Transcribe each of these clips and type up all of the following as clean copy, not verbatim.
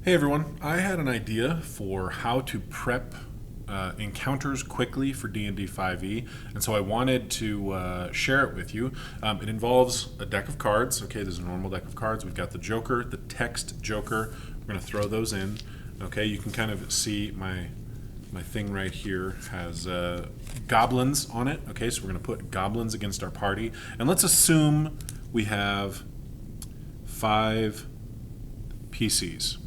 Hey everyone, I had an idea for how to prep encounters quickly for D&D 5e, and so I wanted to share it with you. It involves a deck of cards. Okay, there's a normal deck of cards. We've got the Joker, the text Joker. We're going to throw those in. Okay, you can kind of see my thing right here has goblins on it. Okay, so we're going to put goblins against our party, and let's assume we have 5 PCs.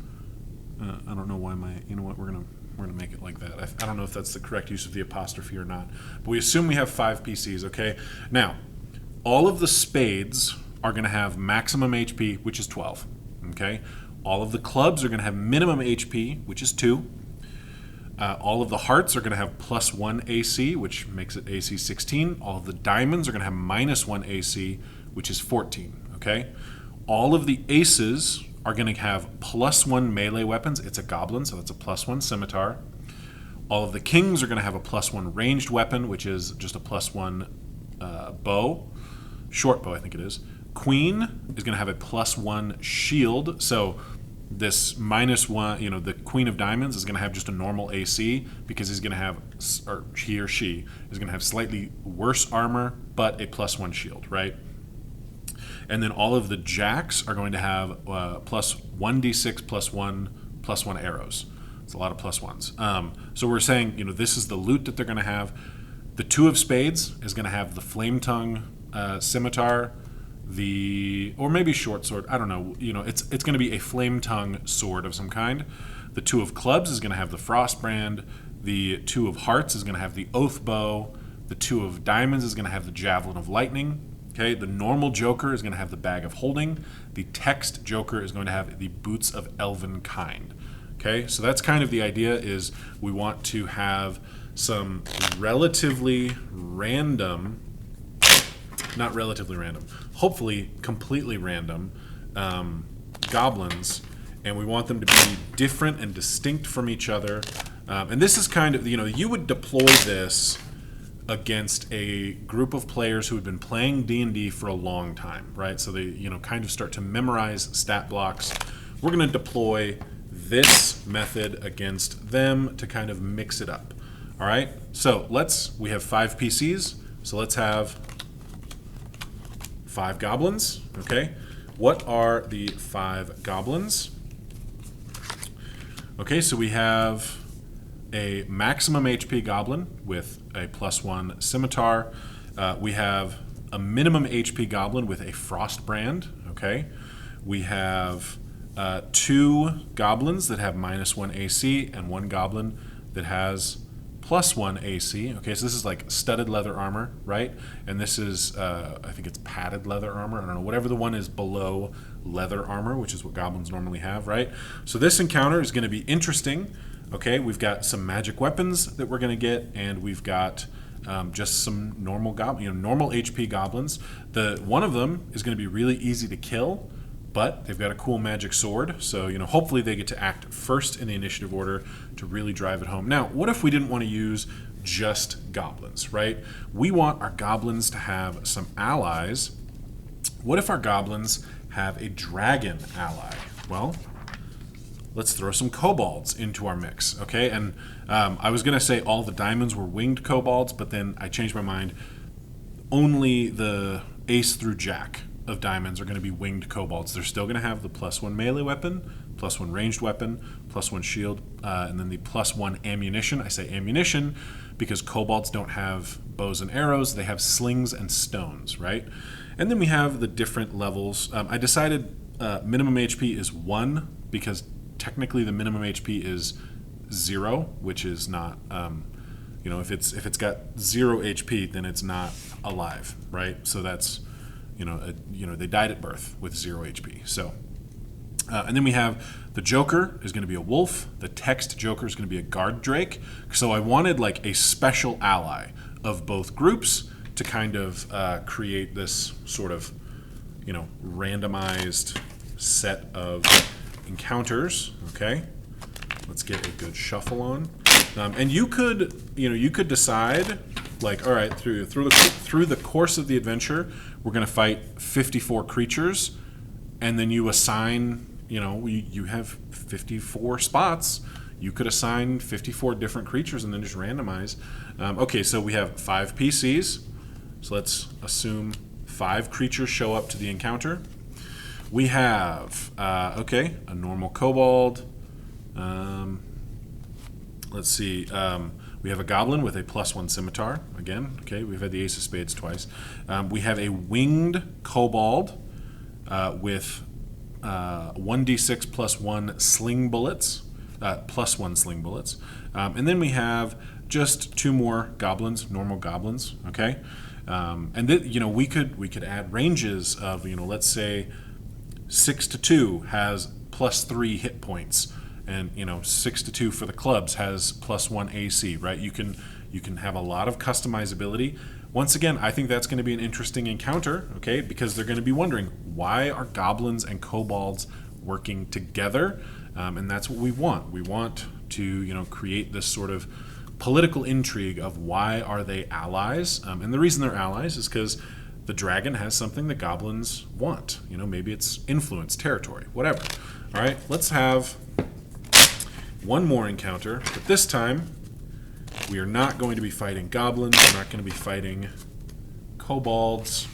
I don't know why you know what, we're gonna make it like that. I don't know if that's the correct use of the apostrophe or not, but we assume we have 5 PCs, okay? Now, all of the spades are gonna have maximum HP, which is 12, okay? All of the clubs are gonna have minimum HP, which is 2. All of the hearts are going to have +1 AC, which makes it AC 16. All of the diamonds are going to have -1 AC, which is 14. Okay? All of the aces are going to have +1 melee weapons. It's a goblin, so that's a +1 scimitar. All of the kings are going to have a +1 ranged weapon, which is just a +1 bow. Short bow, I think it is. Queen is going to have a +1 shield, so this -1, the Queen of Diamonds is going to have just a normal AC because he's going to have, or he or she is going to have slightly worse armor, but a +1 shield, right? And then all of the jacks are going to have +1d6 +1 arrows. It's a lot of +1s. So we're saying, this is the loot that they're going to have. The 2 of spades is going to have the flame tongue scimitar, or maybe short sword. I don't know. It's going to be a flame tongue sword of some kind. The 2 of clubs is going to have the frost brand. The 2 of hearts is going to have the oath bow. The 2 of diamonds is going to have the javelin of lightning. Okay, the normal Joker is going to have the bag of holding. The text Joker is going to have the boots of elven kind. Okay, so that's kind of the idea. Is we want to have some hopefully completely random goblins, and we want them to be different and distinct from each other. And this is kind of, you would deploy this against a group of players who had been playing D&D for a long time, right? So they, kind of start to memorize stat blocks. We're going to deploy this method against them to kind of mix it up. All right? So we have 5 PCs, so let's have 5 goblins, okay? What are the 5 goblins? Okay, so we have a maximum HP goblin with a +1 scimitar. We have a minimum HP goblin with a frost brand, okay? We have 2 goblins that have -1 AC and 1 goblin that has +1 AC. Okay, so this is like studded leather armor, right? And this is, I think it's padded leather armor. I don't know, whatever the one is below leather armor, which is what goblins normally have, right? So this encounter is going to be interesting. Okay, we've got some magic weapons that we're going to get, and we've got just some normal normal HP goblins. One of them is going to be really easy to kill, but they've got a cool magic sword, so hopefully they get to act first in the initiative order to really drive it home. Now, what if we didn't want to use just goblins, right? We want our goblins to have some allies. What if our goblins have a dragon ally? Well, let's throw some kobolds into our mix, okay? And I was going to say all the diamonds were winged kobolds, but then I changed my mind. Only the ace through jack of diamonds are going to be winged kobolds. They're still going to have the +1 melee weapon, +1 ranged weapon, +1 shield, and then the +1 ammunition. I say ammunition because kobolds don't have bows and arrows. They have slings and stones, right? And then we have the different levels. I decided minimum HP is 1 because technically the minimum HP is 0, which is not, if it's got 0 HP, then it's not alive, right? So that's, they died at birth with 0 HP. So, and then we have the Joker is going to be a wolf. The text Joker is going to be a guard drake. So I wanted like a special ally of both groups to kind of create this sort of, randomized set of encounters. Okay, let's get a good shuffle on, and you could decide, like, all right, through the course of the adventure, we're going to fight 54 creatures, and then you assign you have 54 spots. You could assign 54 different creatures and then just randomize. Okay, so we have 5 PCs. So let's assume 5 creatures show up to the encounter. We have, a normal kobold. Let's see. We have a goblin with a +1 scimitar. Again, okay, we've had the Ace of Spades twice. We have a winged kobold with 1d6 +1 sling bullets, +1 sling bullets. And then we have just 2 more goblins, normal goblins, okay? And we could add ranges of, let's say 6 to 2 has +3 hit points, and 6 to 2 for the clubs has +1 AC, right? You can have a lot of customizability. Once again, I think that's going to be an interesting encounter, okay? Because they're going to be wondering, why are goblins and kobolds working together? And that's what we want. We want to create this sort of political intrigue of why are they allies, and the reason they're allies is because the dragon has something the goblins want. Maybe it's influence, territory, whatever. All right, let's have one more encounter, but this time we are not going to be fighting goblins. We're not going to be fighting kobolds.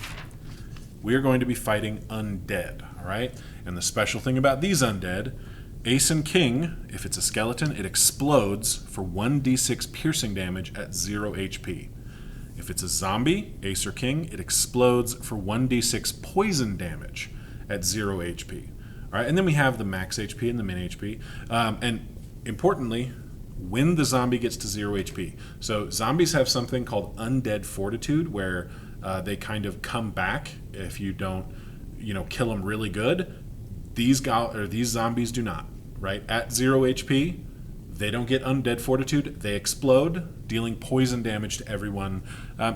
We are going to be fighting undead, all right? And the special thing about these undead, Ace and King, if it's a skeleton, it explodes for 1d6 piercing damage at 0 HP. If it's a zombie, Ace or King, it explodes for 1d6 poison damage at 0 HP. All right, and then we have the max HP and the min HP. And importantly, when the zombie gets to 0 HP. So zombies have something called Undead Fortitude, where they kind of come back if you don't, kill them really good. These zombies do not, right? At 0 HP, they don't get Undead Fortitude. They explode, dealing poison damage to everyone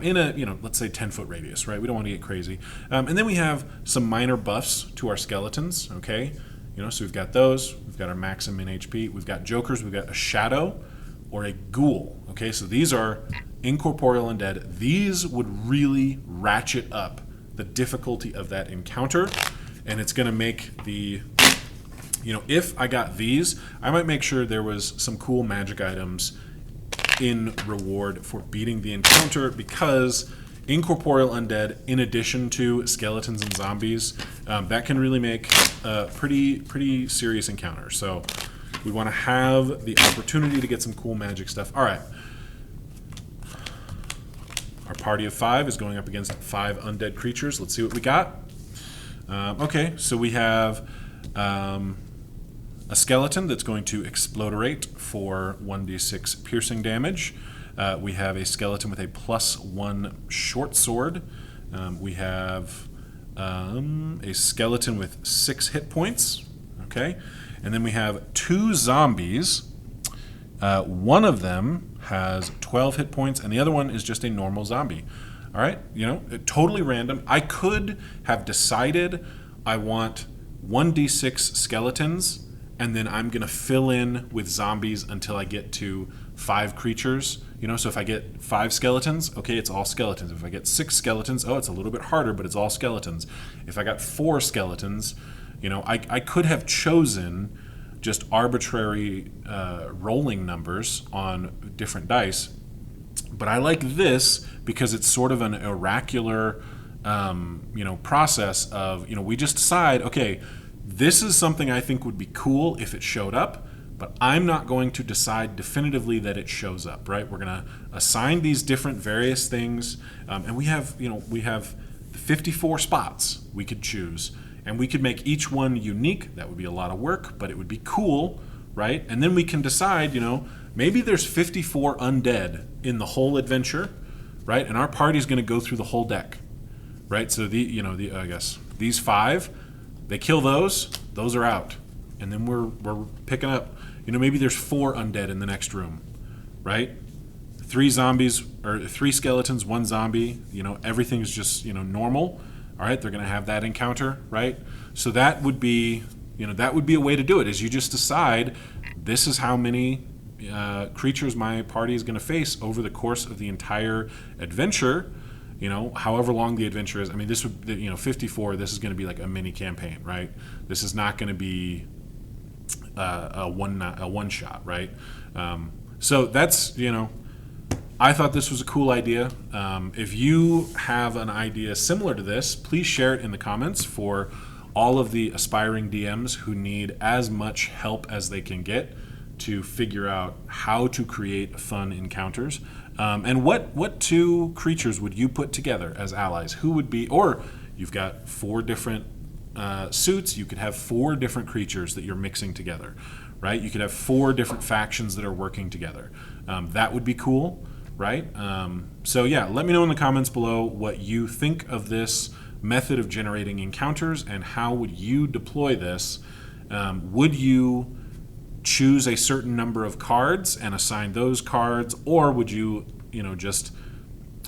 in a, let's say 10-foot radius, right? We don't want to get crazy. And then we have some minor buffs to our skeletons, okay? So we've got those. We've got our max and min HP. We've got jokers. We've got a shadow or a ghoul, okay? So these are incorporeal undead. These would really ratchet up the difficulty of that encounter, and it's going to make the... if I got these, I might make sure there was some cool magic items in reward for beating the encounter, because incorporeal undead, in addition to skeletons and zombies, that can really make a pretty serious encounter. So we want to have the opportunity to get some cool magic stuff. All right. Our party of 5 is going up against 5 undead creatures. Let's see what we got. Okay, so we have... a skeleton that's going to explodorate for 1d6 piercing damage. We have a skeleton with a +1 short sword. We have a skeleton with 6 hit points. Okay, and then we have 2 zombies. One of them has 12 hit points, and the other one is just a normal zombie. All right, totally random. I could have decided I want 1d6 skeletons, and then I'm going to fill in with zombies until I get to 5 creatures. So if I get 5 skeletons, okay, it's all skeletons. If I get 6 skeletons, it's a little bit harder, but it's all skeletons. If I got 4 skeletons, I could have chosen just arbitrary rolling numbers on different dice. But I like this because it's sort of an oracular, process of, we just decide, okay, this is something I think would be cool if it showed up, but I'm not going to decide definitively that it shows up, right? We're going to assign these different various things, and we have 54 spots we could choose, and we could make each one unique. That would be a lot of work, but it would be cool, right? And then we can decide, maybe there's 54 undead in the whole adventure, right? And our party's going to go through the whole deck, right? So I guess these 5, they kill those are out. And then we're picking up, maybe there's 4 undead in the next room, right? 3 zombies, or 3 skeletons, 1 zombie, everything's just, normal. All right, they're going to have that encounter, right? So that would be, a way to do it, is you just decide this is how many creatures my party is going to face over the course of the entire adventure, you know, however long the adventure is. I mean, this would, you know, 54. This is going to be like a mini campaign, right? This is not going to be a one shot, right? So that's, you know, I thought this was a cool idea. If you have an idea similar to this, please share it in the comments for all of the aspiring DMs who need as much help as they can get to figure out how to create fun encounters. And what two creatures would you put together as allies? Who would be, or you've got 4 different suits, you could have 4 different creatures that you're mixing together, right? You could have 4 different factions that are working together. That would be cool, right? So yeah, let me know in the comments below what you think of this method of generating encounters and how would you deploy this. Would you choose a certain number of cards and assign those cards, or would you, you know, just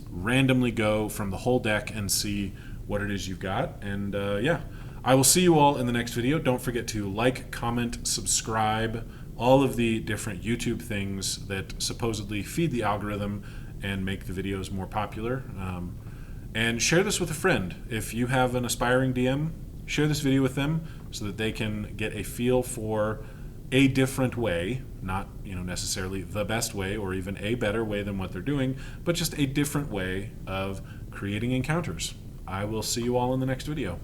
randomly go from the whole deck and see what it is you've got? And yeah, I will see you all in the next video. Don't forget to like, comment, subscribe, all of the different YouTube things that supposedly feed the algorithm and make the videos more popular. And share this with a friend. If you have an aspiring DM, share this video with them so that they can get a feel for a different way, not, you know, necessarily the best way or even a better way than what they're doing, but just a different way of creating encounters. I will see you all in the next video.